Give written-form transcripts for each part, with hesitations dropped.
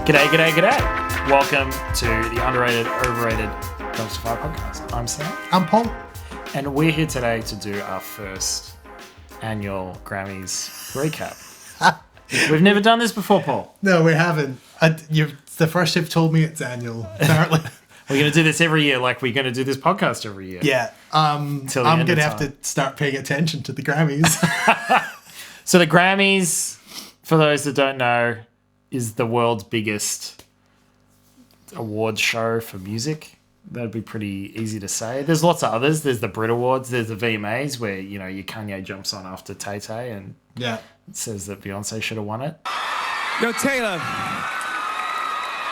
G'day, g'day, g'day. Welcome to the Underrated, Overrated Dumpster Fire podcast. I'm Sam. I'm Paul. And we're here today to do our first annual Grammys recap. We've never done this before, Paul. No, we haven't. It's the first you've told me it's annual, apparently. We're going to do this every year like we're going to do this podcast every year. Yeah. I'm going to have to start paying attention to the Grammys. So the Grammys, for those that don't know, is the world's biggest awards show for music. That'd be pretty easy to say. There's lots of others. There's the Brit Awards. There's the VMAs where, you know, your Kanye jumps on after Tay-Tay and says that Beyonce should have won it. Yo, Taylor,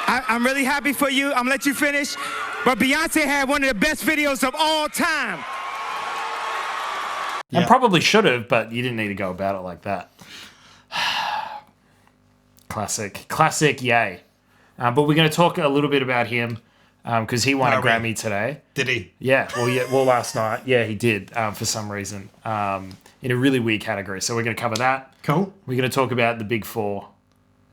I'm really happy for you. I'm going to let you finish. But Beyonce had one of the best videos of all time. And probably should have, but you didn't need to go about it like that. Classic, yay. But we're going to talk a little bit about him because he won a Grammy today. Did he? Yeah, well, last night. Yeah, he did for some reason in a really weird category. So we're going to cover that. Cool. We're going to talk about the big four.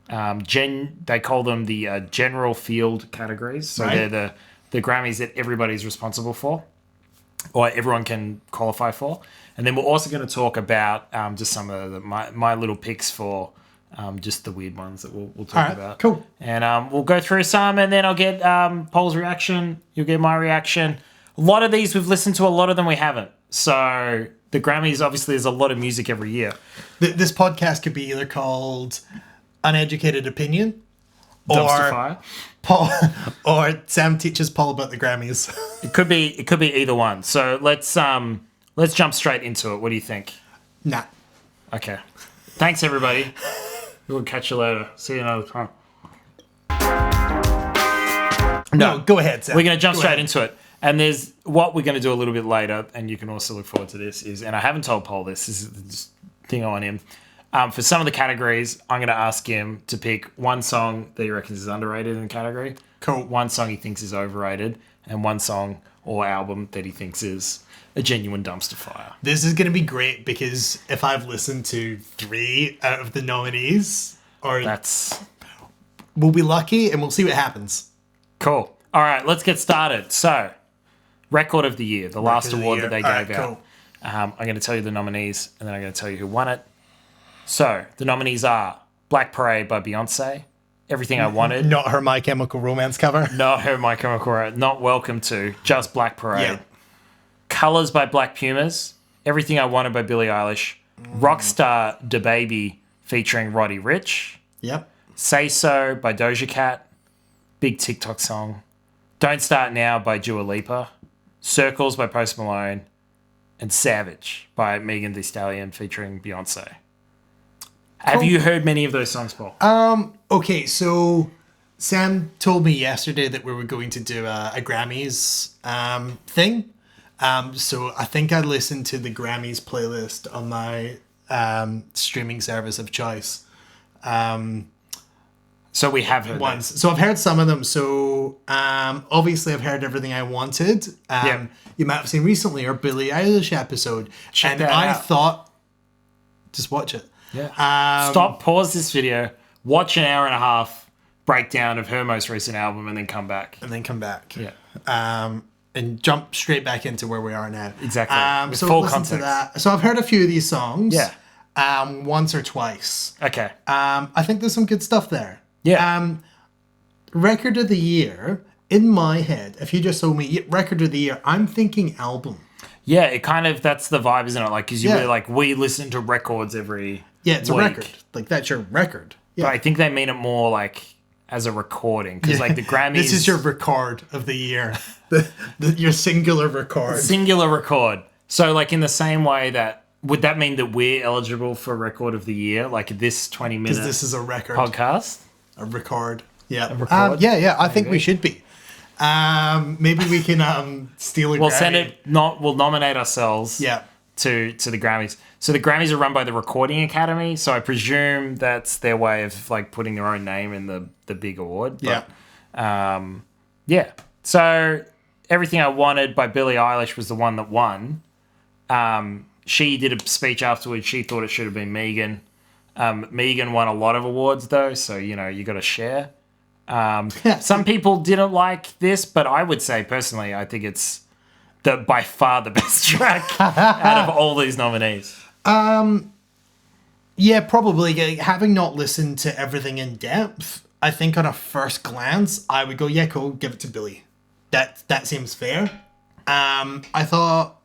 They call them the general field categories. So they're the Grammys that everybody's responsible for or everyone can qualify for. And then we're also going to talk about just some of my little picks for just the weird ones that we'll talk about. Cool. And we'll go through some, and then I'll get Paul's reaction. You'll get my reaction. A lot of these we've listened to, a lot of them we haven't. So the Grammys, obviously, there's a lot of music every year. This podcast could be either called Uneducated Opinion Dumpster Fire. Paul, or Sam teaches Paul about the Grammys. It could be either one. So let's jump straight into it. What do you think? Nah. Okay. Thanks, everybody. We'll catch you later. See you another time. No, go ahead, Sam. We're going to jump straight into it. And there's what we're going to do a little bit later, and you can also look forward to this, and I haven't told Paul this is the thing on him. For some of the categories, I'm going to ask him to pick one song that he reckons is underrated in the category. Cool. One song he thinks is overrated, and one song or album that he thinks is a genuine dumpster fire. This is going to be great because if I've listened to 3 out of the nominees, we'll be lucky and we'll see what happens. Cool. All right, let's get started. So, Record of the Year, the last award that they gave out. Cool. I'm going to tell you the nominees, and then I'm going to tell you who won it. So, the nominees are Black Parade by Beyonce, Everything I Wanted. Not her My Chemical Romance cover. Not her My Chemical Romance. Not Welcome To, just Black Parade. Yeah. Colors by Black Pumas, Everything I Wanted by Billie Eilish, Rockstar DaBaby featuring Roddy Ricch, Yep. Say So by Doja Cat, big TikTok song, Don't Start Now by Dua Lipa, Circles by Post Malone, and Savage by Megan Thee Stallion featuring Beyonce. Cool. Have you heard many of those songs, Paul? Okay, so Sam told me yesterday that we were going to do a Grammys thing. So I think I listened to the Grammys playlist on my streaming service of choice. So we have heard once. So I've heard some of them. So obviously I've heard Everything I Wanted. You might have seen recently our Billie Eilish episode. Check that out. I thought, just watch it. Yeah. Stop, pause this video, watch an hour and a half breakdown of her most recent album, and then come back. Yeah. And jump straight back into where we are now. Exactly. With so full listen context. to that. So I've heard a few of these songs. Yeah. Once or twice. Okay. I think there's some good stuff there. Yeah. Record of the year, in my head, if you just told me record of the year, I'm thinking album. Yeah, it kind of, that's the vibe, isn't it? Like, because we listen to records every it's week. A record. Like, that's your record. Yeah. But I think they mean it more like as a recording. Because, like, the Grammys... This is your record of the year. Your singular record. Singular record. So, like, in the same way that... Would that mean that we're eligible for record of the year? Like, this 20-minute... Because this is a record. Podcast? A record. Yeah. A record? I think we should be. Maybe we can steal a We'll Grammy. send it... We'll nominate ourselves... Yeah. To the Grammys. So the Grammys are run by the Recording Academy, so I presume that's their way of like putting their own name in the big award. But, yeah. So Everything I Wanted by Billie Eilish was the one that won. She did a speech afterwards. She thought it should have been Megan. Megan won a lot of awards though, so you know you got to share. Some people didn't like this, but I would say personally, I think it's by far the best track out of all these nominees. Yeah, probably. Having not listened to everything in depth, I think on a first glance, I would go, yeah, cool, give it to Billy. That seems fair. I thought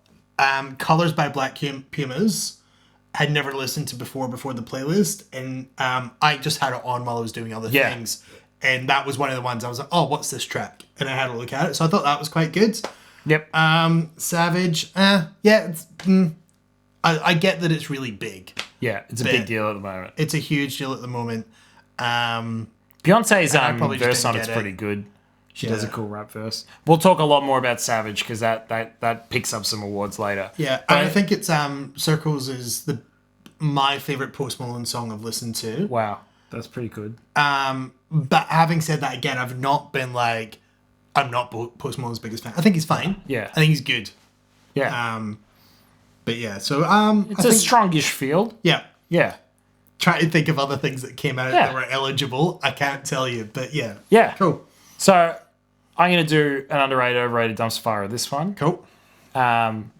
Colors by Black Pumas had never listened to before the playlist, and I just had it on while I was doing other things. And that was one of the ones I was like, oh, what's this track? And I had a look at it. So I thought that was quite good. Yep. Savage, I get that it's really big. Yeah, it's a big deal at the moment. It's a huge deal at the moment. Beyonce's verse on it's pretty good. She does a cool rap verse. We'll talk a lot more about Savage because that picks up some awards later. Yeah, and I think it's Circles is my favorite Post Malone song I've listened to. Wow, that's pretty good. But having said that, again, I've not been like, I'm not Post Malone's biggest fan. I think he's fine. Yeah, I think he's good. Yeah. But yeah, so it's a strongish field. Yeah. Yeah. Try to think of other things that came out that were eligible. I can't tell you, but yeah. Yeah. Cool. So I'm going to do an underrated, overrated dumpster fire of this one. Cool. I'm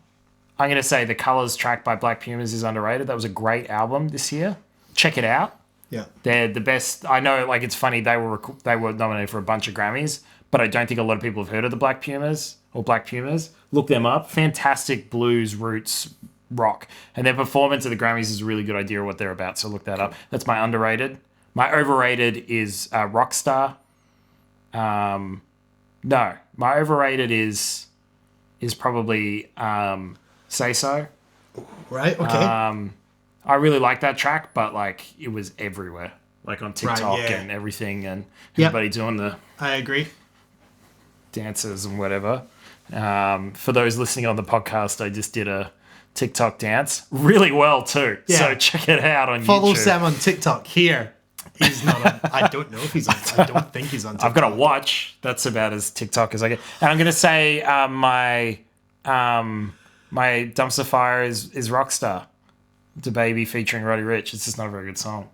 going to say the Colors track by Black Pumas is underrated. That was a great album this year. Check it out. Yeah. They're the best. I know, like, it's funny. They were nominated for a bunch of Grammys, but I don't think a lot of people have heard of the Black Pumas or Black Pumas. Look them up. Fantastic blues, roots, rock. And their performance at the Grammys is a really good idea of what they're about, so look that up. That's my underrated. My overrated is Rockstar. No, my overrated is probably Say So. Right, okay. I really like that track, but like it was everywhere, like on TikTok and everything, and everybody doing the I agree. dances and whatever. For those listening on the podcast, I just did a TikTok dance really well too. Yeah. So check it out on YouTube. Follow Sam on TikTok here. He's not on, I don't know if he's on, I don't think he's on TikTok. I've got to watch. That's about as TikTok as I get. And I'm going to say my dumpster fire is Rockstar. The Baby featuring Roddy Ricch. It's just not a very good song.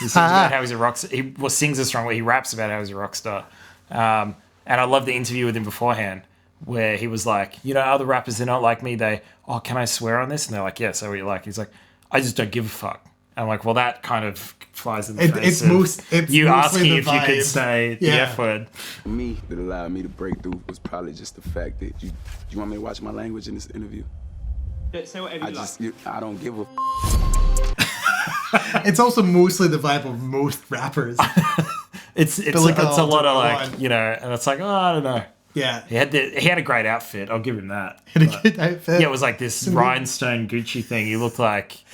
He sings about how he's a rockstar. He sings a strong way. He raps about how he's a rock star. And I love the interview with him beforehand where he was like, other rappers, they're not like me. Can I swear on this? And they're like, yeah, so what you like? He's like, I just don't give a fuck. And I'm like, well, that kind of flies in the face it's you asking if vibe. you could say the F word. For me, that allowed me to break through was probably just the fact that you want me to watch my language in this interview? Say whatever you like. I don't give a It's also mostly the vibe of most rappers. It's a lot of like, and it's like, I don't know. Yeah. He had a great outfit. I'll give him that. Had a good outfit. Yeah, it was like this rhinestone Gucci thing. He looked like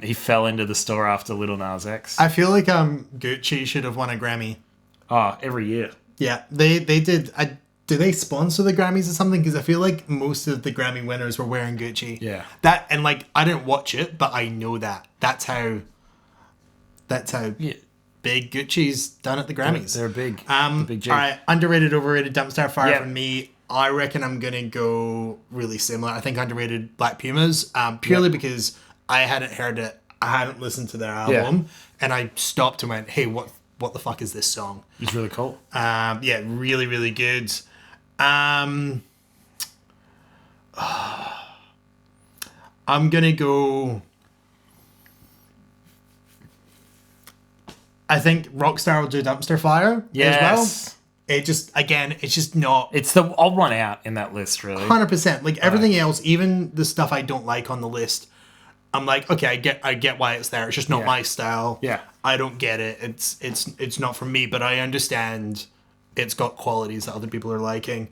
he fell into the store after Lil Nas X. I feel like Gucci should have won a Grammy. Oh, every year. Yeah, they did. Do they sponsor the Grammys or something? Because I feel like most of the Grammy winners were wearing Gucci. Yeah. That and like I didn't watch it, but I know that. That's how big Gucci's done at the Grammys. They're big. Big G. All right, underrated, overrated, dumpster fire from me. I reckon I'm gonna go really similar. I think underrated Black Pumas, purely because I hadn't heard it. I hadn't listened to their album, and I stopped and went, "Hey, what the fuck is this song?" It's really cool. Really, really good. I'm gonna go. I think Rockstar will do Dumpster Fire as well. It's just not. It's the odd one out in that list, really. 100%. Like everything else, even the stuff I don't like on the list, I'm like, okay, I get why it's there. It's just not my style. Yeah, I don't get it. It's not for me, but I understand it's got qualities that other people are liking.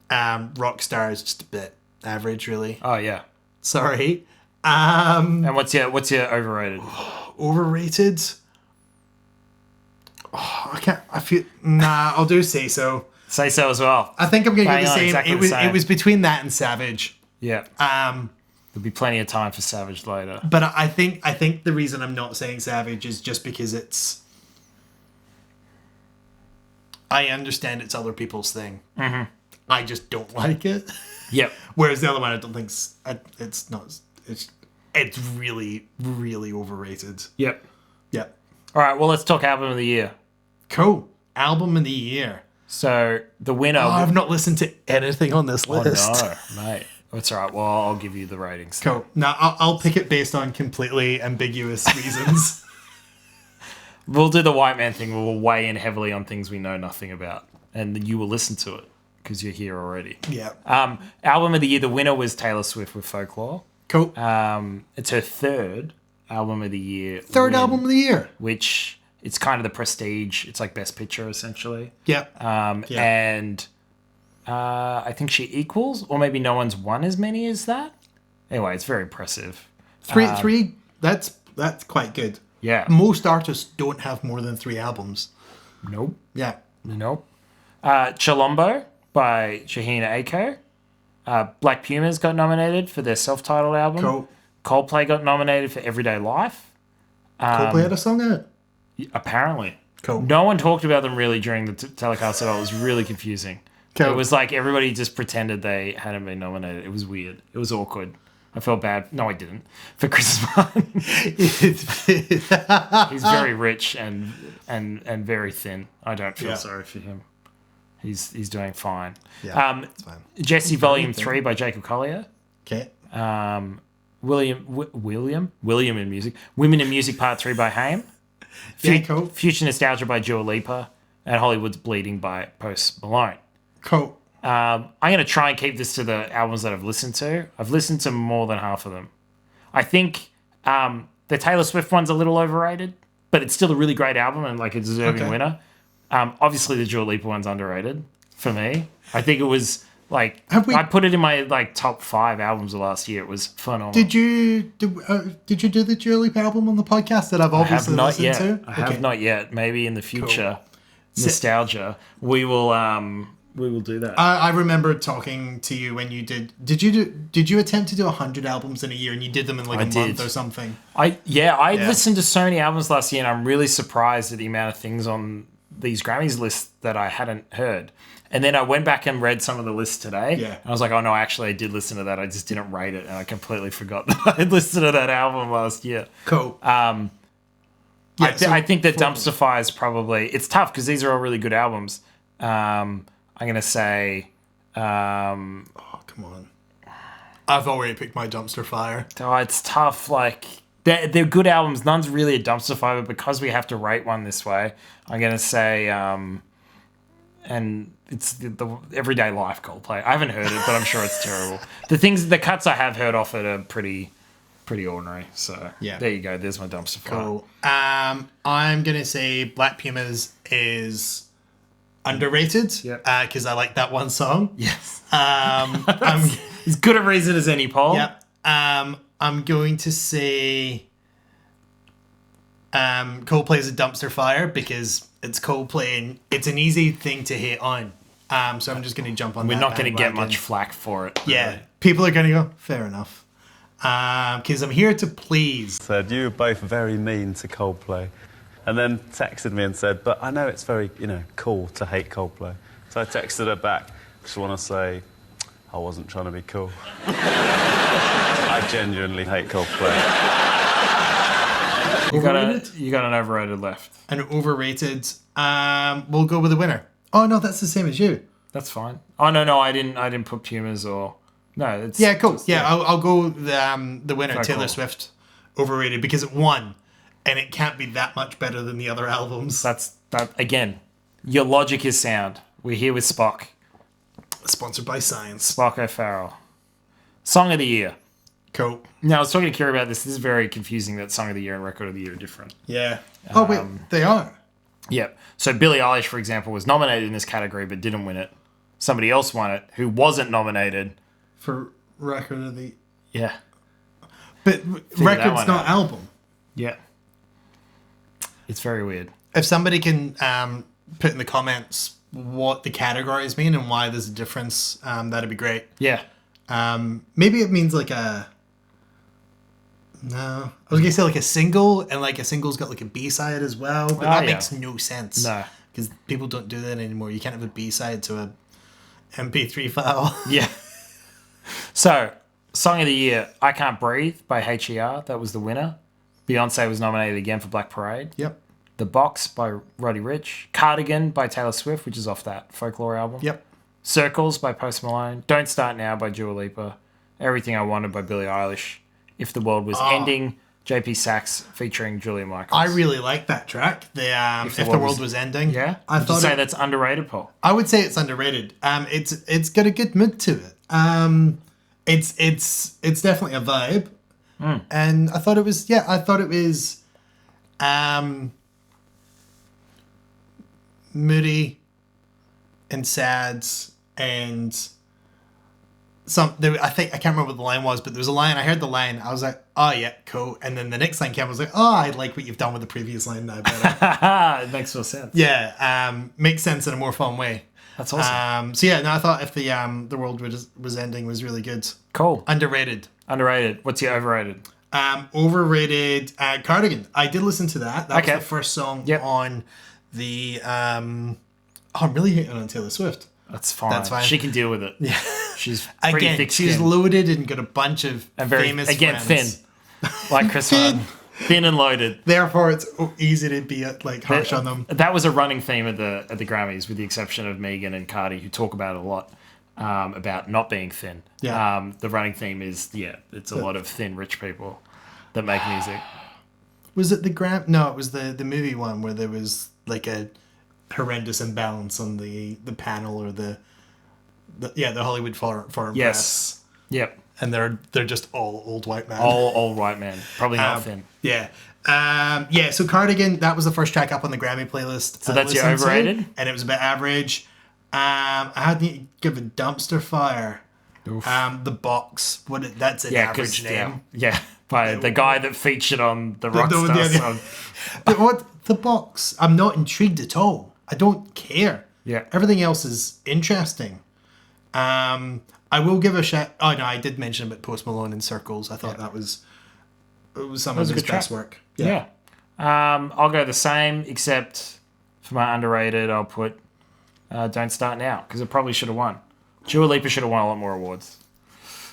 Rockstar is just a bit average, really. Oh yeah. Sorry. And what's your overrated? Overrated. Oh, I can't. I feel. Nah, I'll do Say So. Say So as well. I think I'm gonna go the same. Exactly It was between that and Savage. Yeah. There'll be plenty of time for Savage later. But I think the reason I'm not saying Savage is just because it's. I understand it's other people's thing. Mm-hmm. I just don't like it. Yep. Whereas the other one, I don't think it's not. It's really, really overrated. Yep. Yep. All right. Well, let's talk album of the year. Cool. album of the year. So the winner. Oh, I've not listened to anything on this list. Oh, no, mate. That's all right. Well, I'll give you the ratings. Cool. Now, I'll pick it based on completely ambiguous reasons. We'll do the white man thing. We'll weigh in heavily on things we know nothing about. And you will listen to it because you're here already. Yeah. Album of the year, the winner was Taylor Swift with Folklore. Cool. It's her third album of the year. Third album of the year. Which, it's kind of the prestige. It's like Best Picture, essentially. Yeah. And I think she equals, or maybe no one's won as many as that. Anyway, it's very impressive. Three. That's quite good. Yeah. Most artists don't have more than 3 albums. Nope. Yeah. Nope. Chilombo by Shahina Aiko. Black Pumas got nominated for their self-titled album. Cool. Coldplay got nominated for Everyday Life. Coldplay had a song in it. Apparently. Cool. No one talked about them really during the telecast at all. It was really confusing. Cool. It was like everybody just pretended they hadn't been nominated. It was weird. It was awkward. I felt bad. No, I didn't. For Chris Martin. He's very rich and very thin. I don't feel sorry for him. He's doing fine. Yeah, it's fine. Jesse Volume 3 by Jacob Collier. Okay. William in Music. Women in Music Part 3 by Haim. Cool. Future Nostalgia by Dua Lipa. And Hollywood's Bleeding by Post Malone. Cool. I'm going to try and keep this to the albums that I've listened to. I've listened to more than half of them. I think the Taylor Swift one's a little overrated, but it's still a really great album and like a deserving winner. Obviously, the Dua Lipa one's underrated for me. I think it was like I put it in my like top 5 albums of last year. It was phenomenal. Did you do the Dua Lipa album on the podcast that I've obviously listened to? I have not yet. Maybe in the future, nostalgia. We will do that. I remember talking to you when you did. Did you attempt to do 100 albums in a year and you did them in like a month or something? I listened to so many albums last year and I'm really surprised at the amount of things on these Grammys lists that I hadn't heard. And then I went back and read some of the lists today. Yeah. And I was like, oh no, actually I did listen to that. I just didn't rate it and I completely forgot that I had listened to that album last year. Cool. I think that Dumpster Fire is probably, it's tough because these are all really good albums. I'm going to say... come on. I've already picked my Dumpster Fire. Oh, it's tough. Like, they're good albums. None's really a dumpster fire, but because we have to rate one this way, I'm going to say... and it's the Everyday Life Coldplay. I haven't heard it, but I'm sure it's terrible. The cuts I have heard off it are pretty ordinary. So, there you go. There's my Dumpster Fire. Cool. I'm going to say Black Pumas is... underrated, because I like that one song. Yes. As good a reason as any, Paul. Yep. I'm going to say Coldplay's a dumpster fire because it's Coldplay and it's an easy thing to hate on. So I'm just going to jump on We're that not going to get bandwagon. much flack for it. Yeah. Really. People are going to go, fair enough. Because I'm here to please. Said, you were both very mean to Coldplay. And then texted me and said, but I know it's very, cool to hate Coldplay. So I texted her back. Just want to say, I wasn't trying to be cool. I genuinely hate Coldplay. You got an overrated left. An overrated. We'll go with the winner. Oh no, that's the same as you. That's fine. Oh no, I didn't put Pumas or no. It's cool. I'll go the winner, Taylor cool. Swift, overrated because it won. And it can't be that much better than the other albums. That again. Your logic is sound. We're here with Spock. Sponsored by Science. Spock O'Farrell. Song of the year. Cool. Now I was talking to Kira about this. This is very confusing that Song of the Year and Record of the Year are different. Yeah. Oh wait, they are. Yep. So Billie Eilish, for example, was nominated in this category but didn't win it. Somebody else won it who wasn't nominated for Record of the. Yeah. But record's not album. Yeah. It's very weird. If somebody can put in the comments what the categories mean and why there's a difference, that'd be great. Yeah. Maybe it means like a... No. I was going to say like a single, and like a single's got like a B-side as well, but that makes no sense. No. Because people don't do that anymore. You can't have a B-side to a MP3 file. Yeah. So, Song of the Year, I Can't Breathe by H.E.R. That was the winner. Beyonce was nominated again for Black Parade. Yep. The Box by Roddy Ricch. Cardigan by Taylor Swift, which is off that Folklore album. Yep. Circles by Post Malone. Don't Start Now by Dua Lipa. Everything I Wanted by Billie Eilish. If the World Was Ending, JP Sachs featuring Julia Michaels. I really like that track. If the world was ending. Yeah? I Would you thought say that's underrated, Paul? I would say it's underrated. It's got a good mood to it. It's definitely a vibe. And I thought it was moody and sad and I can't remember what the line was, but there was a line. I heard the line. I was like, oh yeah, cool. And then the next line came. I was like, oh, I like what you've done with the previous line now better. It makes more sense. Yeah, makes sense in a more fun way. That's awesome. So yeah, no, I thought if the world was ending was really good. Cool. Underrated. What's your overrated? Overrated. Cardigan. I did listen to that. That was the first song Yep. on the. I'm really hating on Taylor Swift. That's fine. That's fine. She can deal with it. Yeah. She's pretty Again, thick she's skinned. loaded and got a bunch of And very, famous again, friends. thin. Like Chris Thin. Martin. Thin and loaded. Therefore, it's easy to be harsh on them. That was a running theme at the Grammys, with the exception of Megan and Cardi, who talk about it a lot, about not being thin. Yeah. The running theme is, it's a lot of thin, rich people that make music. Was it the No, it was the movie one where there was like a horrendous imbalance on the panel or the Hollywood Foreign Yes. Press. Yep. And they're just all old white men. All white men. Probably not thin. Yeah. So Cardigan, that was the first track up on the Grammy playlist. So that's your overrated? And it was a bit average. I had to give a dumpster fire. The Box. That's an average name. Yeah. By the guy that featured on the Rockstar song. But what? The Box. I'm not intrigued at all. I don't care. Yeah. Everything else is interesting. I will give a shout. Oh no, I did mention about Post Malone in Circles. I thought it was some of his best work. Yeah. I'll go the same, except for my underrated, I'll put Don't Start Now, because it probably should have won. Dua Lipa should have won a lot more awards.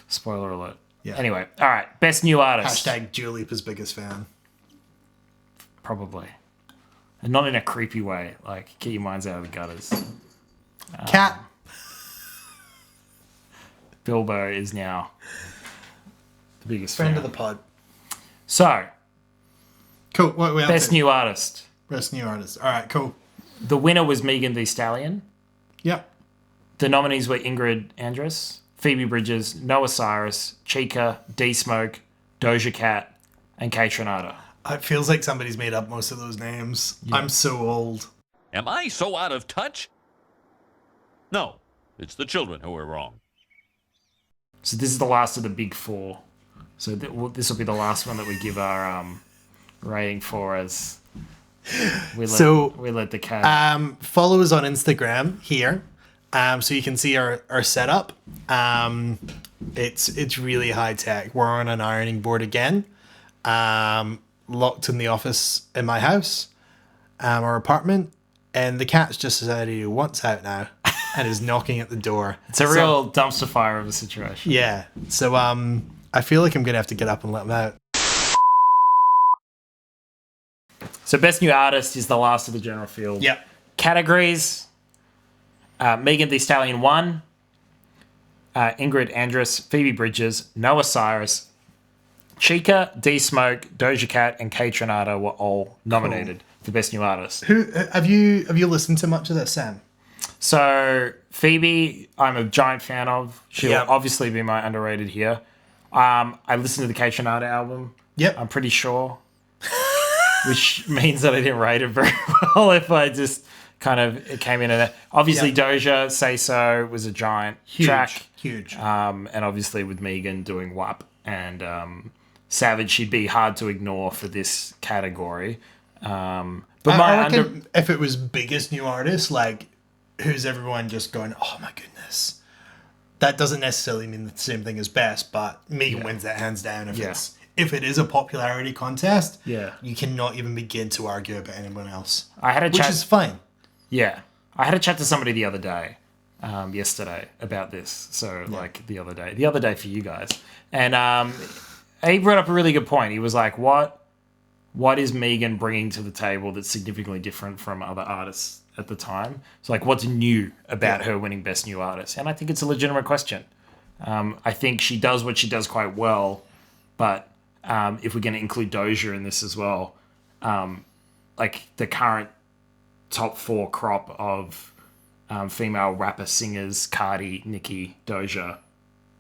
Spoiler alert. Yeah. Anyway, all right. Best new artist. Hashtag Dua Lipa's biggest fan. Probably. And not in a creepy way. Like, get your minds out of the gutters. Cat. Bilbo is now the biggest Friend fan. of the pod. So, Cool. What we best new artist. Best new artist. All right, cool. The winner was Megan Thee Stallion. Yep. The nominees were Ingrid Andress, Phoebe Bridgers, Noah Cyrus, Chica, D-Smoke, Doja Cat, and Kate Renata. It feels like somebody's made up most of those names. Yeah. I'm so old. Am I so out of touch? No, it's the children who are wrong. So this is the last of the big four. So this will be the last one that we give our rating for, as we let the cat. Follow us on Instagram here, so you can see our setup. It's really high tech. We're on an ironing board again, locked in the office in my house, our apartment, and the cat's just decided he wants out now and is knocking at the door. It's a real dumpster fire of a situation. Yeah. So I feel like I'm gonna have to get up and let him out. So best new artist is the last of the general field. Yep. Categories: Megan Thee Stallion won. Ingrid Andress, Phoebe Bridgers, Noah Cyrus, Chica, D-Smoke, Doja Cat, and Kate Renata were all nominated for best new artist. Who have you listened to much of this, Sam? So Phoebe, I'm a giant fan of. She'll obviously be my underrated here. I listened to the Kate Renata album. Yep. I'm pretty sure. Which means that I didn't rate it very well if I just kind of it came in and obviously Doja, Say So was a giant track. Huge. And obviously with Megan doing WAP and Savage, she'd be hard to ignore for this category. But I reckon if it was biggest new artist, like who's everyone just going, oh my goodness. That doesn't necessarily mean the same thing as best, but Megan wins that hands down if it is a popularity contest. Yeah. You cannot even begin to argue about anyone else. Which is fine. Yeah. I had a chat to somebody the other day, yesterday, about this. So, like, the other day for you guys. And he brought up a really good point. He was like, what what is Megan bringing to the table that's significantly different from other artists at the time? So, like, what's new about her winning Best New Artist? And I think it's a legitimate question. I think she does what she does quite well, but if we're going to include Doja in this as well, like the current top 4 crop of female rapper singers, Cardi, Nicki, Doja,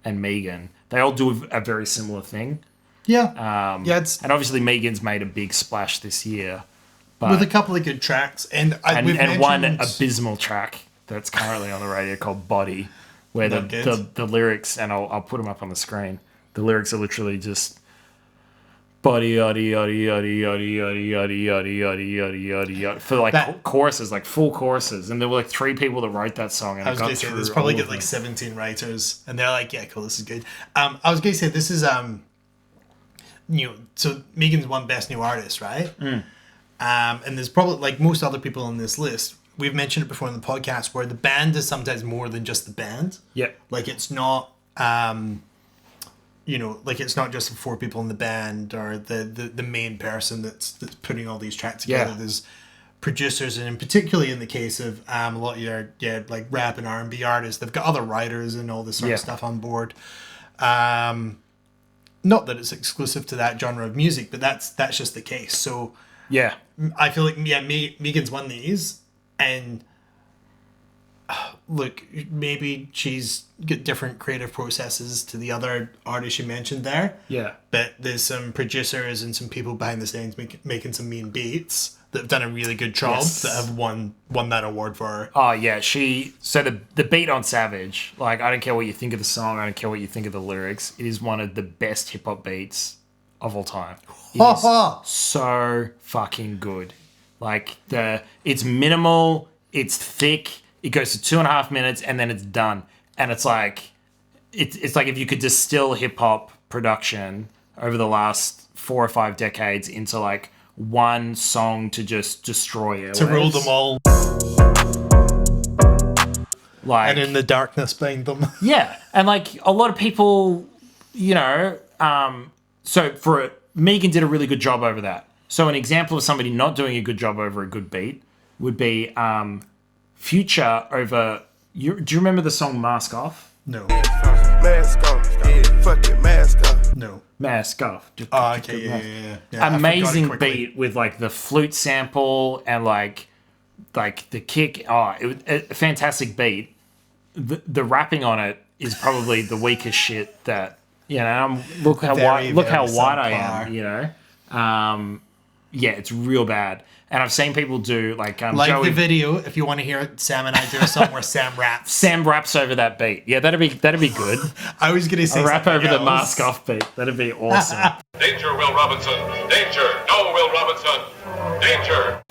and Megan, they all do a very similar thing. Yeah. And obviously Megan's made a big splash this year. But, with a couple of good tracks. And one abysmal track that's currently on the radio called Body, where the lyrics, and I'll put them up on the screen, the lyrics are literally just body, yaddy, yaddy, yaddy, yaddy, yaddy, yaddy, yaddy, yaddy, yaddy, yaddy, yaddy, for like choruses, like full choruses. And there were like 3 people that wrote that song. And I was going to say, there's probably got like 17 writers, and they're like, yeah, cool, this is good. I was going to say, this is... so Megan's won Best New Artist, right? And there's probably, like most other people on this list, we've mentioned it before in the podcast, where the band is sometimes more than just the band. Yeah. Like it's not, like it's not just the 4 people in the band or the main person that's putting all these tracks together. Yeah. There's producers, and particularly in the case of a lot of your like rap and R&B artists, they've got other writers and all this sort of stuff on board. Not that it's exclusive to that genre of music, but that's just the case. So yeah, I feel like Megan's won these, and look, maybe she's got different creative processes to the other artists you mentioned there. Yeah, but there's some producers and some people behind the scenes making some mean beats that have done a really good job that have won that award for her. Oh yeah, so the beat on Savage, like I don't care what you think of the song, I don't care what you think of the lyrics, it is one of the best hip hop beats of all time. It is so fucking good. Like it's minimal, it's thick, it goes to 2.5 minutes and then it's done. And it's like it's like if you could distill hip hop production over the last 4 or 5 decades into like one song to just destroy it. To rule them all. Like, and in the darkness behind them. Yeah. And like a lot of people, so for it, Megan did a really good job over that. So an example of somebody not doing a good job over a good beat would be Future over... do you remember the song Mask Off? No. Mask off. Fucking mask off. No. Mask Off. Oh, okay, yeah. Amazing beat with like the flute sample and like the kick. Oh, it was a fantastic beat. The rapping on it is probably the weakest shit that, look how white I am, yeah, it's real bad. And I've seen people do like Joey, the video if you want to hear Sam and I do a song where Sam raps. Sam raps over that beat. Yeah, that'd be good. I was gonna say a rap over else. the Mask Off beat. That'd be awesome. Danger, Will Robinson. Danger. No, Will Robinson. Danger.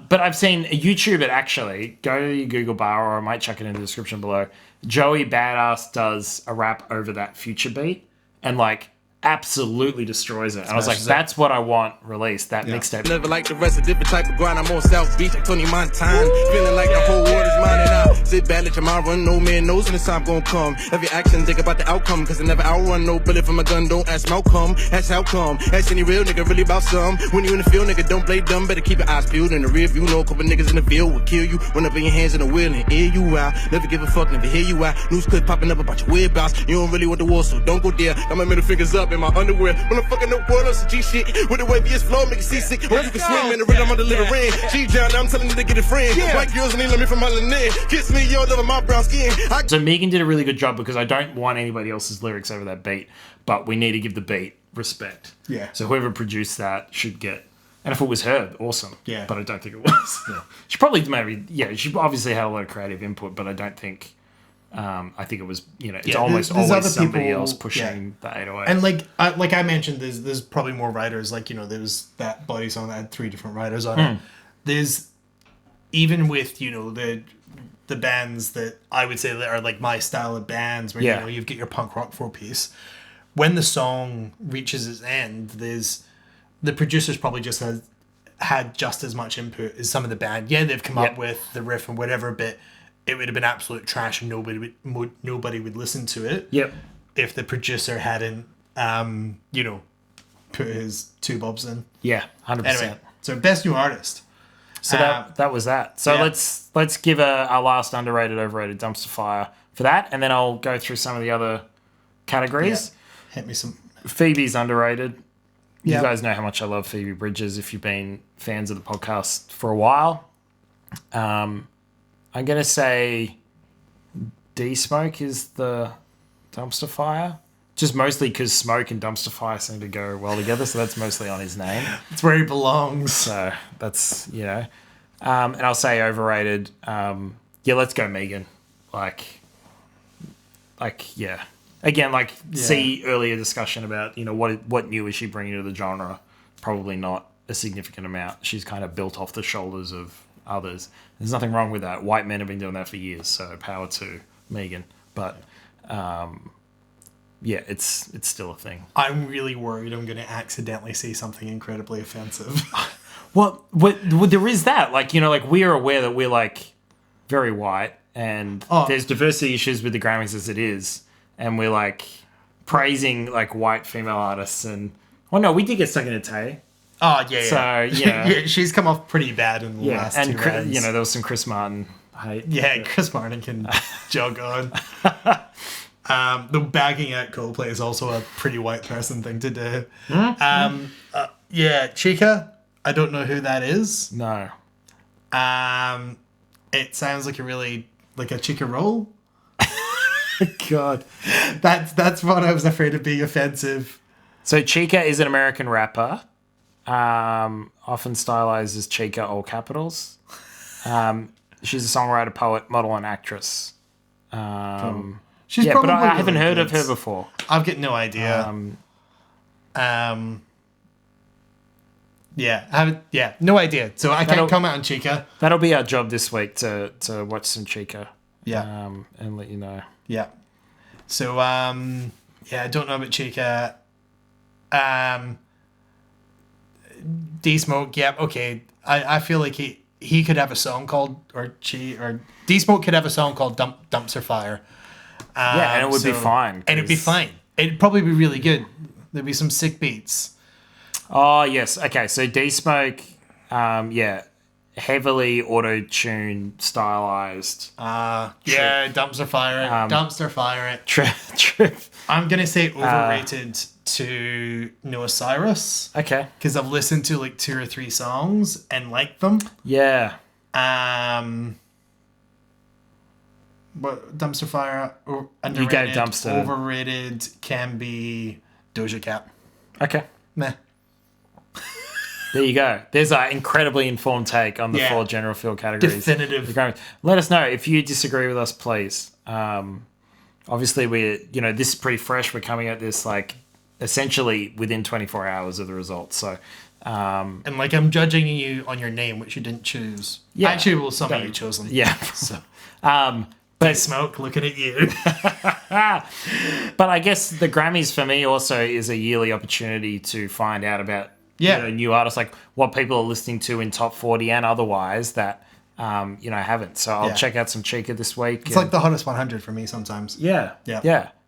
But I've seen YouTube it actually. Go to your Google bar, or I might chuck it in the description below. Joey Badass does a rap over that Future beat and like absolutely destroys it. And I was like, that's what I want released, that mixtape. Never like the rest, a different type of grind. I'm on South Beach like Tony Montana. Feeling like the whole world is mine, and I sit back, let your mind run. No man knows when the time gonna come. Every action, think about the outcome, cause I never outrun no bullet from a gun. Don't ask Malcolm, ask how come. Ask any real nigga really about some. When you in the field, nigga, don't play dumb. Better keep your eyes peeled in the rear view. Know a couple niggas in the field will kill you. Run up in your hands in the wheel and air you out. Never give a fuck, never hear you out. News clip popping up about your whereabouts. You don't really want the war, so don't go there. Got my middle fingers up in my underwear. When I'm fucking up world on some G shit. With the waviest flow, make you seasick. When you can swim in the rhythm of the little rain. She down, now I'm telling you to get a friend. White girls need me from my linen. Kiss me, yo, over my brown skin. So Megan did a really good job because I don't want anybody else's lyrics over that beat, but we need to give the beat respect. Yeah. So whoever produced that should get... And if it was her, awesome. Yeah. But I don't think it was. Yeah. She probably she obviously had a lot of creative input, but I don't think... I think it was, it's almost there's always other somebody people, else pushing the 808. And like I mentioned, there's probably more writers. Like, there was that Body song that had 3 different writers on it. There's, even with, the bands that I would say that are like my style of bands, where, you've got your punk rock 4-piece. When the song reaches its end, the producers probably just had just as much input as some of the band. Yeah, they've come up with the riff and whatever, but it would have been absolute trash and nobody would listen to it. Yep. If the producer hadn't, put his two bobs in. Yeah, 100%. Anyway, so best new artist. So that was that. So yeah. let's give our last underrated, overrated dumpster fire for that, and then I'll go through some of the other categories. Yeah. Hit me some. Phoebe's underrated. Yeah. You guys know how much I love Phoebe Bridgers if you've been fans of the podcast for a while. I'm going to say D-Smoke is the dumpster fire. Just mostly because smoke and dumpster fire seem to go well together, so that's mostly on his name. It's where he belongs. So that's, and I'll say overrated. Let's go Megan. Yeah. Again, see earlier discussion about, what new is she bringing to the genre? Probably not a significant amount. She's kind of built off the shoulders of others. There's nothing wrong with that. White men have been doing that for years, so power to Megan. But, it's still a thing. I'm really worried I'm going to accidentally say something incredibly offensive. Well, there is that. We are aware that we're, very white, and there's diversity issues with the Grammys as it is. And we're praising white female artists, and we did get stuck in a Tay. Oh yeah. So yeah, she's come off pretty bad in the last and two rounds. there was some Chris Martin hate. Yeah, Chris Martin can jog on. The bagging out Coldplay is also a pretty white person thing to do. Chica. I don't know who that is. No. It sounds like a Chica roll. God, that's what I was afraid of being offensive. So Chica is an American rapper, often stylized as Chica, all capitals. She's a songwriter, poet, model, and actress. She's probably but I really haven't heard good. of her before. I've got no idea. No idea. So I can't comment on Chica. That'll be our job this week to watch some Chica. Yeah. And let you know. Yeah. So, I don't know about Chica. D-Smoke, yeah, okay. I feel like he could have a song called, or D-Smoke could have a song called Dumpster Fire. And it would be fine. And it'd be fine. It'd probably be really good. There'd be some sick beats. Oh, yes. Okay, so D-Smoke, heavily auto-tuned, stylized. Dumpster Fire it. Dumpster Fire it. Trip. I'm going to say overrated to Noah Cyrus. Okay. Because I've listened to 2 or 3 songs and liked them. Yeah. But Dumpster Fire, underrated, you gave Dumpster. Overrated can be Doja Cat. Okay. Meh. There you go. There's an incredibly informed take on the 4 general field categories. Definitive. Let us know if you disagree with us, please. Obviously, this is pretty fresh. We're coming at this essentially within 24 hours of the results. So, and I'm judging you on your name, which you didn't choose. Yeah. Actually, well, some of you chose them. Yeah. So, but Smoke, looking at you. But I guess the Grammys for me also is a yearly opportunity to find out about new artists, what people are listening to in top 40 and otherwise that haven't. So I'll check out some Chica this week. It's like the hottest 100 for me sometimes. Yeah.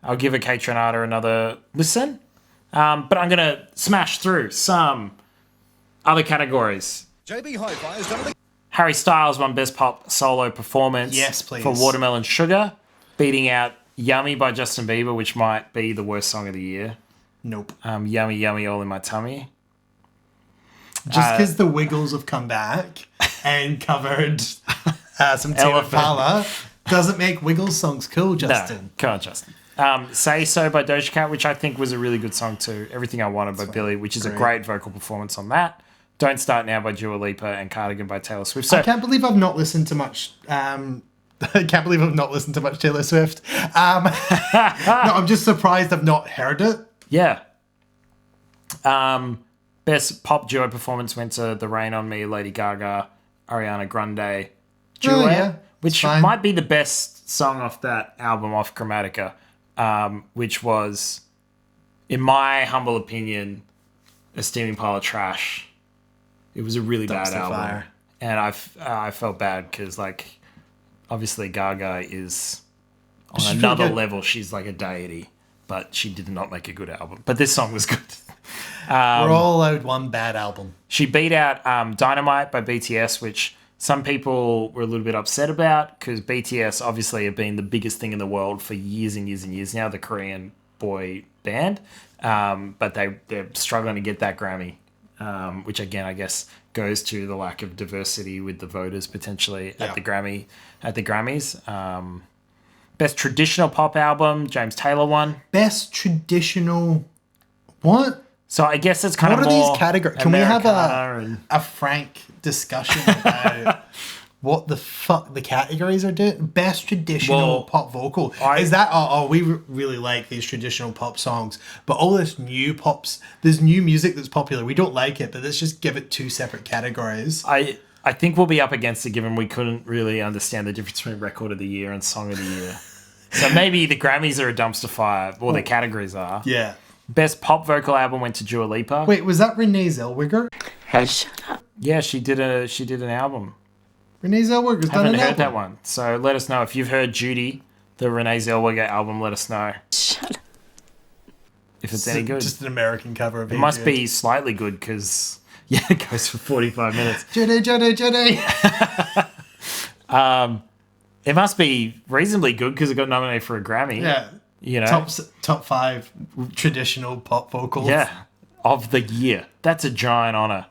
I'll give a Kate Renata another listen. But I'm gonna smash through some other categories. JB Hi-Fi has done it. Harry Styles won Best Pop Solo Performance. Yes, please. For Watermelon Sugar, beating out Yummy by Justin Bieber, which might be the worst song of the year. Nope. Yummy, yummy, all in my tummy. Just because the Wiggles have come back and covered some Tame Impala doesn't make Wiggles songs cool, Justin. No, come on, Justin. Say So by Doja Cat, which I think was a really good song too. Everything I Wanted by Billie, which is a great vocal performance on that. Don't Start Now by Dua Lipa and Cardigan by Taylor Swift. So I can't believe I've not listened to much. I can't believe I've not listened to much Taylor Swift. No, I'm just surprised I've not heard it. Yeah. Best pop duo performance went to The Rain on Me, Lady Gaga, Ariana Grande duet, which might be the best song off that album, off Chromatica, which was, in my humble opinion, a steaming pile of trash. It was a really bad album. Fire. And I felt bad because, obviously Gaga is on another level. She's like a deity, but she did not make a good album. But this song was good. We're all allowed one bad album. She beat out Dynamite by BTS, which some people were a little bit upset about because BTS obviously have been the biggest thing in the world for years and years and years now, the Korean boy band. But they're struggling to get that Grammy, which again, I guess, goes to the lack of diversity with the voters potentially at the Grammys. Best traditional pop album, James Taylor won. Best traditional what? So I guess it's kind of more... What are these categories? Can we have Americana a frank discussion about what the fuck the categories are doing? Best traditional pop vocal. Is that, we really like these traditional pop songs, but all this new there's new music that's popular. We don't like it, but let's just give it two separate categories. I think we'll be up against it given we couldn't really understand the difference between Record of the Year and Song of the Year. So maybe the Grammys are a dumpster fire, or the categories are. Yeah. Best pop vocal album went to Dua Lipa. Wait, was that Renee Zellweger? Shut up. Yeah, she did an album. Renee Zellweger's done an album. Haven't heard that one. So let us know. If you've heard Judy, the Renee Zellweger album, let us know. Shut up. If it's any good. Just an American cover of it. It must be slightly good because... Yeah, it goes for 45 minutes. Judy. It must be reasonably good because it got nominated for a Grammy. Yeah. You know? Top 5 traditional pop vocals. Yeah. Of the year. That's a giant honor.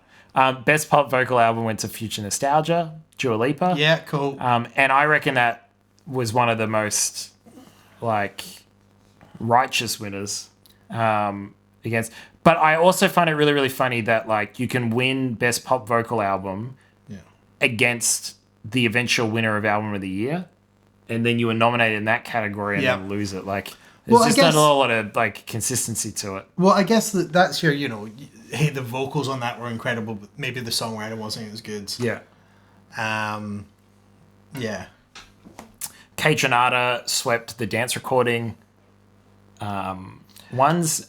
Best pop vocal album went to Future Nostalgia, Dua Lipa. Yeah, cool. And I reckon that was one of the most, righteous winners against... But I also find it really, really funny that, you can win Best Pop Vocal Album against the eventual winner of Album of the Year, and then you were nominated in that category and then lose it. There's not a lot of, consistency to it. Well, I guess that's your, hey, the vocals on that were incredible, but maybe the songwriting wasn't as good. Yeah. Yeah. Kate Renata swept the dance recording ones.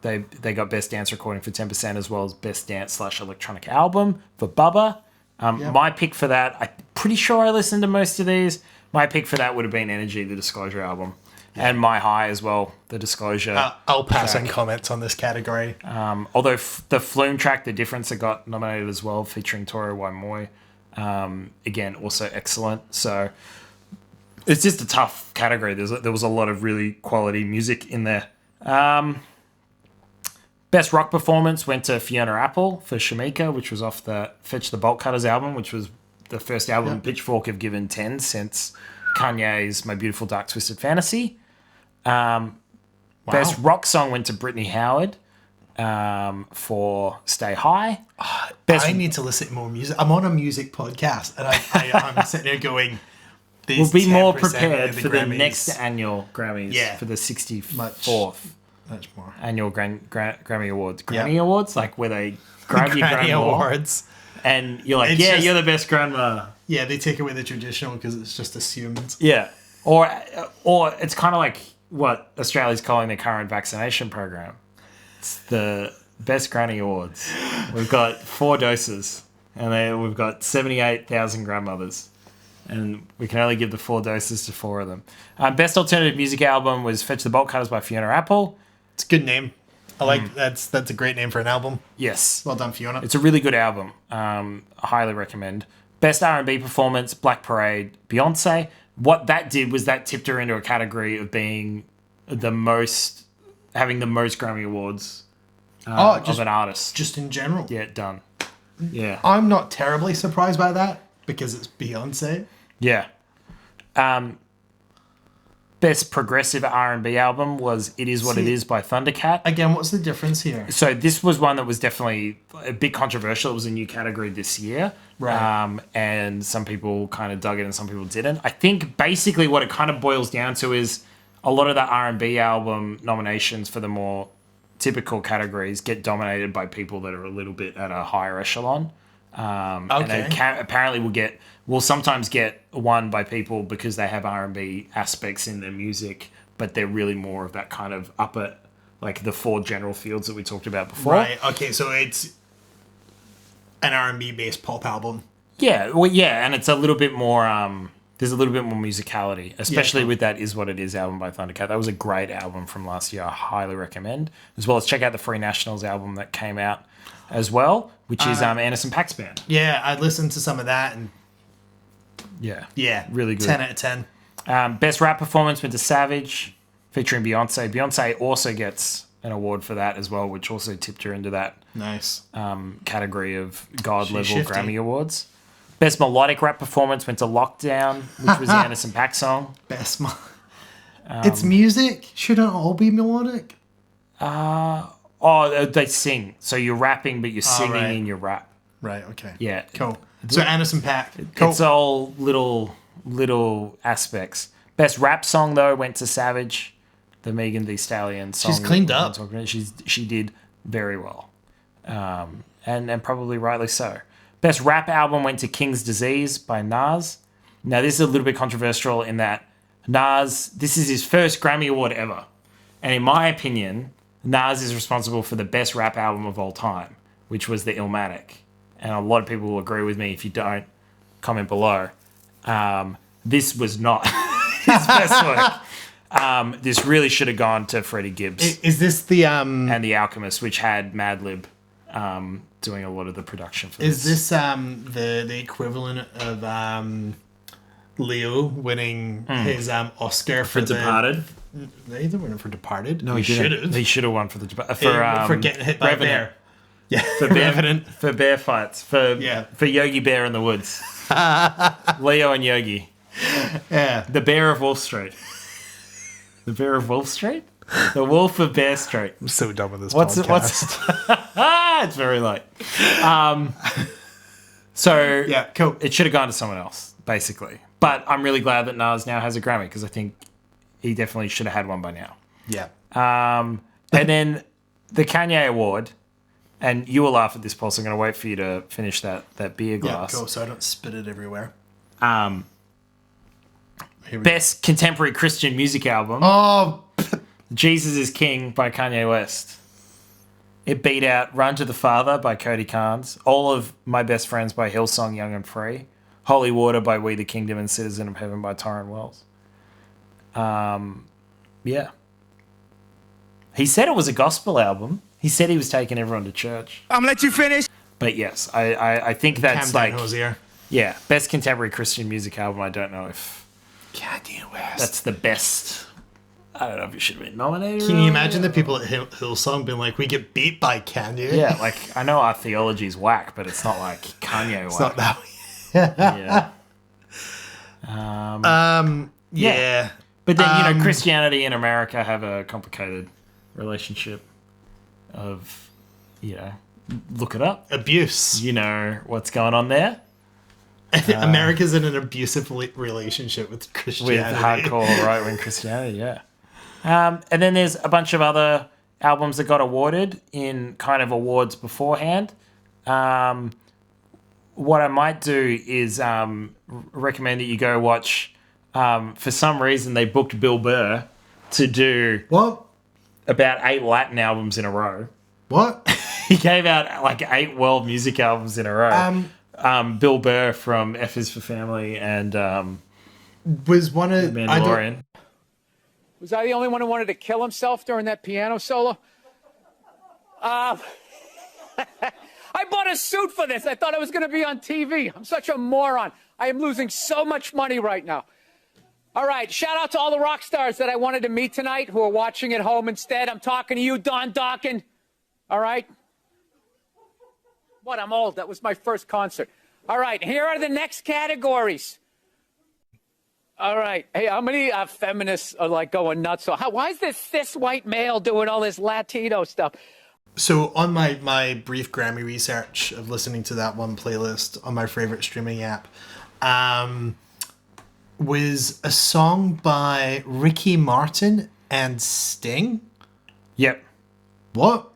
They got Best Dance Recording for 10%, as well as Best Dance/Electronic Album for Bubba. My pick for that, I'm pretty sure I listened to most of these. My pick for that would have been Energy, the Disclosure album. And My High as well, the Disclosure. I'll pass on comments on this category. Although the Flume track, The Difference, that got nominated as well, featuring Toro Waimoy. Again, also excellent. So it's just a tough category. There was a lot of really quality music in there. Best rock performance went to Fiona Apple for Shamika, which was off the Fetch the Bolt Cutters album, which was the first album Pitchfork have given 10 since Kanye's My Beautiful Dark Twisted Fantasy. Best rock song went to Brittany Howard for Stay High. I need to listen to more music. I'm on a music podcast, and I'm sitting there going... We'll be more prepared for the next annual Grammys for the 64th. Much more. Annual Grammy Awards. Grammy Awards? Where they grab your Grammy grandma. Awards. And you're like, you're the best grandma. Yeah, they take away the traditional because it's just assumed. Yeah. Or it's kind of like what Australia's calling the current vaccination program. It's the best Granny Awards. We've got 4 doses. And we've got 78,000 grandmothers. And we can only give the 4 doses to 4 of them. Best alternative music album was Fetch the Bolt Cutters by Fiona Apple. It's a good name. I like that's a great name for an album. Yes. Well done, Fiona. It's a really good album. I highly recommend. Best R&B performance, Black Parade, Beyonce. What that did was that tipped her into a category of being having the most Grammy Awards of an artist. Just in general. Yeah, done. Yeah. I'm not terribly surprised by that because it's Beyonce. Yeah. Best progressive R&B album was It Is What It Is by Thundercat. Again, what's the difference here? So this was one that was definitely a bit controversial. It was a new category this year. Right. And some people kind of dug it and some people didn't. I think basically what it kind of boils down to is a lot of the R&B album nominations for the more typical categories get dominated by people that are a little bit at a higher echelon. And they apparently will sometimes get won by people because they have R&B aspects in their music, but they're really more of that kind of upper, the 4 general fields that we talked about before. Right. Okay. So it's an R&B based pop album. Yeah. Well, yeah, and it's a little bit more there's a little bit more musicality, especially with that Is What It Is album by Thundercat. That was a great album from last year. I highly recommend. As well as check out the Free Nationals album that came out as well, which is Anderson .Paak's band. Yeah, I listened to some of that and yeah, really good. 10 out of 10. Best rap performance went to Savage, featuring Beyonce. Beyonce also gets an award for that as well, which also tipped her into that nice category of God-level shifty. Grammy Awards. Best melodic rap performance went to Lockdown, which was the Anderson .Paak song. Best it's music. Shouldn't it all be melodic? They sing. So you're rapping, but you're singing in your rap. Right, okay. Yeah. Cool. So Anderson .Paak. Cool. It's all little aspects. Best rap song, though, went to Savage, the Megan Thee Stallion song. She's cleaned up. She did very well. And probably rightly so. Best rap album went to King's Disease by Nas. Now, this is a little bit controversial in that Nas, this is his first Grammy Award ever. And in my opinion, Nas is responsible for the best rap album of all time, which was the Illmatic. And a lot of people will agree with me. If you don't, comment below. This was not his best work. This really should have gone to Freddie Gibbs. Is this the... And The Alchemist, which had Madlib doing a lot of the production for this. Is this the equivalent of Leo winning his Oscar for Departed? They either won it for Departed. No, he should have. He should have won for the for getting hit by a bear. Yeah, for bear fights for Yogi Bear in the woods. Leo and Yogi. Yeah, the Bear of Wolf Street. The Bear of Wolf Street. The Wolf of Bear Street. I'm so done with this podcast. It's very late. So yeah, cool. It should have gone to someone else, basically. But I'm really glad that Nas now has a Grammy because I think he definitely should have had one by now. Yeah. And then the Kanye Award, and you will laugh at this, Paul, so I'm going to wait for you to finish that beer glass. Yeah, cool, so I don't spit it everywhere. Best Contemporary Christian Music Album. Oh, Jesus is King by Kanye West. It beat out Run to the Father by Cody Carnes, All of My Best Friends by Hillsong Young and Free, Holy Water by We the Kingdom, and Citizen of Heaven by Tyrone Wells. Yeah. He said it was a gospel album. He said he was taking everyone to church. I'm gonna let you finish. But yes, I think that's Cam like... Hosier. Yeah, best contemporary Christian music album. I don't know if... Kanye West. That's the best... I don't know if it should have been nominated. Can you imagine the people at Hillsong being like, we get beat by Kanye? Yeah, like, I know our theology's whack, but it's not like Kanye It's whack. not that Yeah. But then, Christianity and America have a complicated relationship of, look it up. Abuse. You know what's going on there? America's in an abusive relationship with Christianity. With hardcore right-wing Christianity, yeah. And then there's a bunch of other albums that got awarded in kind of awards beforehand. What I might do is recommend that you go watch... for some reason, they booked Bill Burr to do... What? About 8 Latin albums in a row. What? He gave out like 8 world music albums in a row. Bill Burr from F is for Family and was one of Mandalorian. Was I the only one who wanted to kill himself during that piano solo? I bought a suit for this. I thought I was going to be on TV. I'm such a moron. I am losing so much money right now. All right, shout out to all the rock stars that I wanted to meet tonight who are watching at home instead. I'm talking to you, Don Dawkin. All right? What, I'm old. That was my first concert. All right, here are the next categories. All right. Hey, how many feminists are like going nuts? So why is this cis white male doing all this Latino stuff? So on my brief Grammy research of listening to that one playlist on my favorite streaming app, was a song by Ricky Martin and Sting. Yep. What?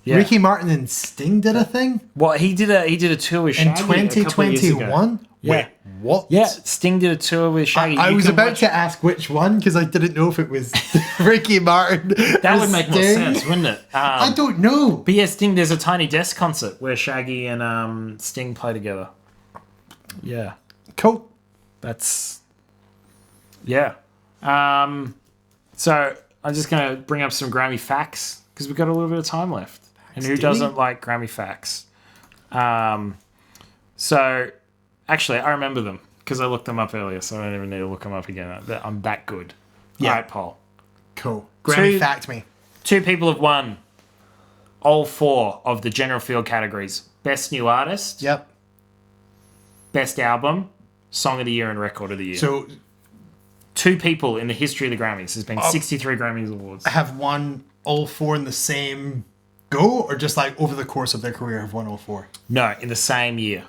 Yeah. Ricky Martin and Sting did a thing? Well, he did a tour with Shaggy in 2021. Yeah. Wait, what? Yeah, Sting did a tour with Shaggy. I was about to ask which one because I didn't know if it was Ricky Martin. That would make more sense, wouldn't it? I don't know. But yeah, Sting. There's a Tiny Desk concert where Shaggy and Sting play together. Yeah. Cool. That's yeah. So I'm just gonna bring up some Grammy facts because we've got a little bit of time left. And who doesn't like Grammy facts? So actually, I remember them because I looked them up earlier, so I don't even need to look them up again. I'm that good. Yeah. All right, Paul. Cool. Grammy fact me. 2 people have won all 4 of the general field categories: Best New Artist, Yep. Best Album, Song of the Year, and Record of the Year. So 2 people in the history of the Grammys. There's been 63 Grammys awards. have won all 4 in the same go, or just like over the course of their career have won all 4? No, in the same year.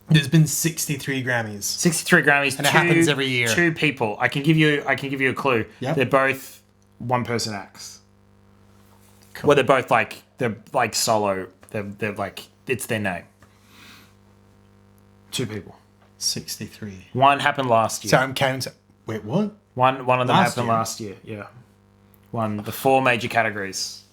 There's been 63 Grammys. 63 Grammys, and it happens every year. 2 people. I can give you a clue. Yep. They're both one-person acts. Cool. Well, they're like solo. They're like, it's their name. 2 people. 63. One happened last year. So I'm counting. Wait, what? One of them happened year? last year. Yeah. Won the 4 major categories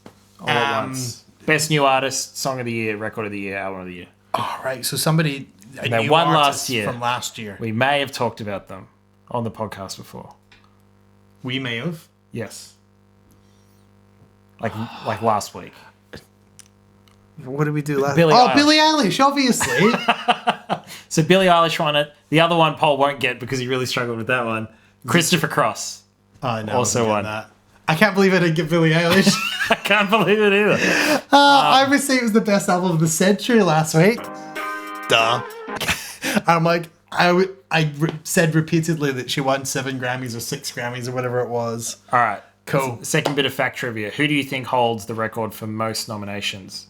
all at once. Best New Artist, Song of the Year, Record of the Year, Album of the Year. All right. So somebody. They won last year. From last year. We may have talked about them on the podcast before. We may have. Yes. Like last week. What did we do last? Billie Eilish, obviously. So Billie Eilish won it. The other one Paul won't get because he really struggled with that one. Christopher Cross. Oh, no, also won. That. I can't believe I didn't get Billie Eilish. I can't believe it either. I would say it was the best album of the century last week. Duh. I'm like, I said repeatedly that she won 7 Grammys or 6 Grammys or whatever it was. All right. Cool. Second bit of fact trivia. Who do you think holds the record for most nominations?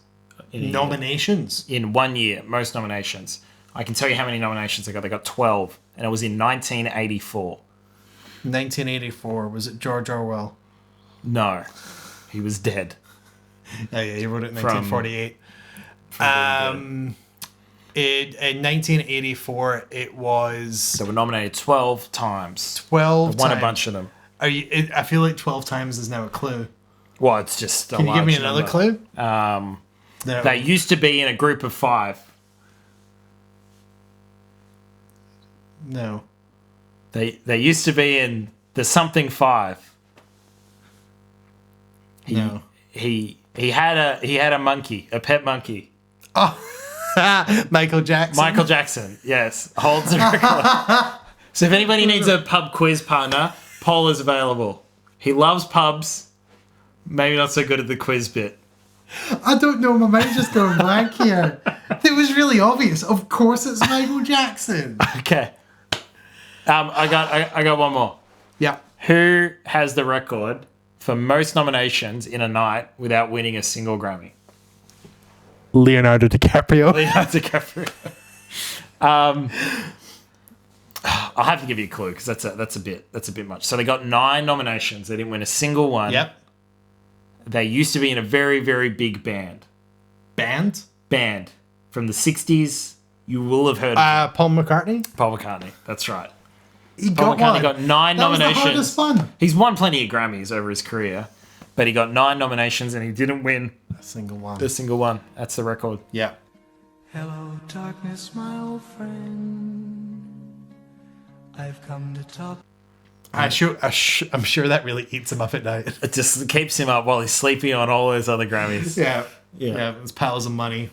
Nominations? In 1 year, most nominations. I can tell you how many nominations they got. They got 12, and it was in 1984. 1984. Was it George Orwell? No. He was dead. Oh, yeah, he wrote it in 1948. In 1984, it was... They were nominated 12 times. 12 They won a bunch of them. I feel like 12 times is now a clue. Well, it's just a Can you give me large another number. clue? No. They used to be in a group of 5. No. They used to be in the something 5. No. He had a monkey, a pet monkey. Oh, Michael Jackson. Michael Jackson, yes, holds the record. So if anybody needs a pub quiz partner, Paul is available. He loves pubs. Maybe not so good at the quiz bit. I don't know. My mind's just going blank here. It was really obvious. Of course, it's Michael Jackson. Okay. I got one more. Yeah. Who has the record for most nominations in a night without winning a single Grammy? Leonardo DiCaprio. Leonardo DiCaprio. I'll have to give you a clue because that's a bit much. So they got 9 nominations. They didn't win a single one. Yep. They used to be in a very, very big band. Band from the 60s. You will have heard of Paul McCartney. Paul McCartney. That's right. He Paul got McCartney one. got 9 that nominations. Was the hardest one. He's won plenty of Grammys over his career, but he got 9 nominations and he didn't win a single one. That's the record. Yeah. Hello, darkness, my old friend. I've come to talk. I'm sure that really eats him up at night. It just keeps him up while he's sleeping on all those other Grammys. Yeah. It's piles of money.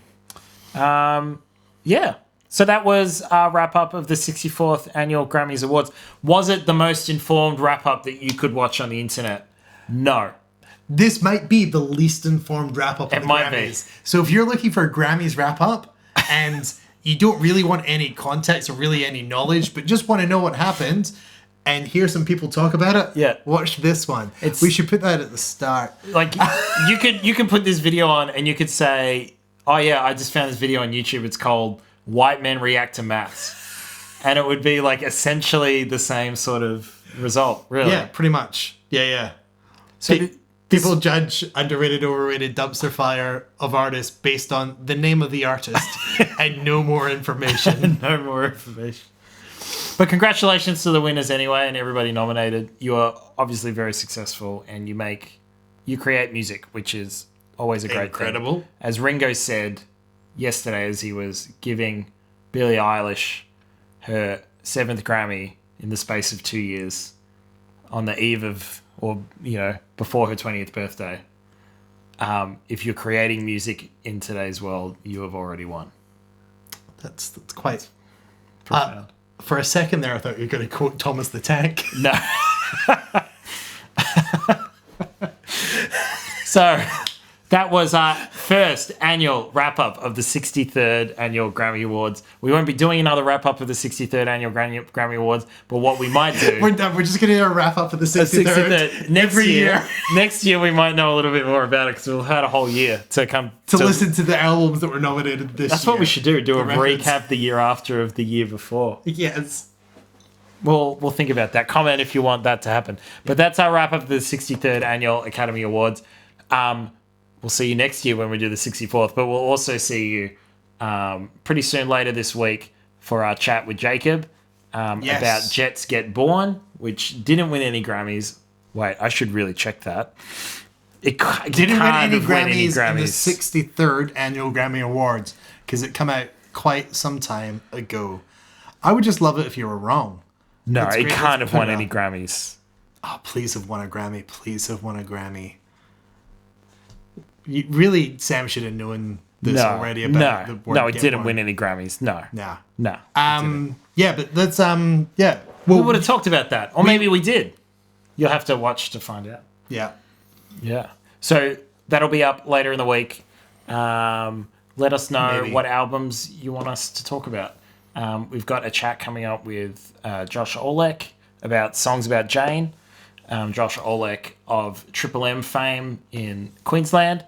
Yeah. So that was our wrap-up of the 64th Annual Grammys Awards. Was it the most informed wrap-up that you could watch on the internet? No. This might be the least informed wrap-up of the might Grammys. be. So if you're looking for a Grammys wrap-up and you don't really want any context or really any knowledge, but just want to know what happened and hear some people talk about it, watch this one. We should put that at the start. Like, you can put this video on and you could say, oh yeah, I just found this video on YouTube. It's called White Men React to Maths. And it would be like essentially the same sort of result, really. Yeah, pretty much. Yeah. So people judge underrated, overrated dumpster fire of artists based on the name of the artist and no more information. No more information. But congratulations to the winners anyway and everybody nominated. You are obviously very successful and you create music, which is always a great thing. As Ringo said yesterday as he was giving Billie Eilish her 7th Grammy in the space of 2 years on the eve of, or, before her 20th birthday. If you're creating music in today's world, you have already won. That's quite profound. For a second there, I thought you were going to quote Thomas the Tank. No. So that was our first annual wrap-up of the 63rd Annual Grammy Awards. We won't be doing another wrap-up of the 63rd Annual Grammy Awards, but what we might do... We're just going to do a wrap-up of the 63rd next year. Next year we might know a little bit more about it because we'll have had a whole year to come... To listen to the albums that were nominated this year. That's what we should do a recap the year after of the year before. Yes. We'll think about that. Comment if you want that to happen. But that's our wrap-up of the 63rd Annual Academy Awards. We'll see you next year when we do the 64th, but we'll also see you pretty soon later this week for our chat with Jacob about Jets Get Born, which didn't win any Grammys. Wait, I should really check that. It didn't win any Grammys in the 63rd Annual Grammy Awards because it came out quite some time ago. I would just love it if you were wrong. No, it can't have won any Grammys. Oh, please have won a Grammy. Please have won a Grammy. Really, Sam should have known this already about the word. No, it didn't win any Grammys. No. Yeah, but that's yeah. Well, we would have talked about that, or maybe we did. You'll have to watch to find out. Yeah. So that'll be up later in the week. Let us know what albums you want us to talk about. We've got a chat coming up with Josh Olek about songs about Jane. Josh Olek of Triple M fame in Queensland.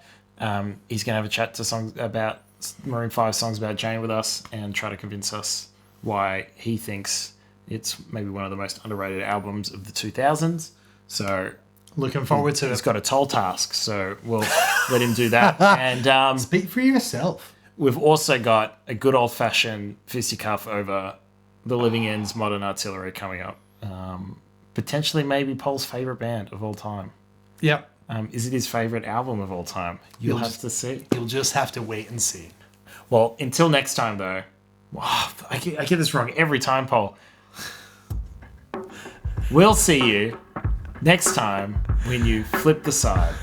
He's going to have a chat to songs about Maroon 5 songs about Jane with us and try to convince us why he thinks it's maybe one of the most underrated albums of the 2000s. So looking forward to it. He's got a tall task, so we'll let him do that. And speak for yourself. We've also got a good old-fashioned fisticuff over the Living Ends Modern Artillery coming up. Potentially maybe Paul's favourite band of all time. Yep. Is it his favourite album of all time? You'll have to see. You'll just have to wait and see. Well, until next time, though. Wow, I get this wrong every time, Paul. We'll see you next time when you flip the side.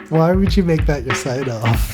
Why would you make that your sign off?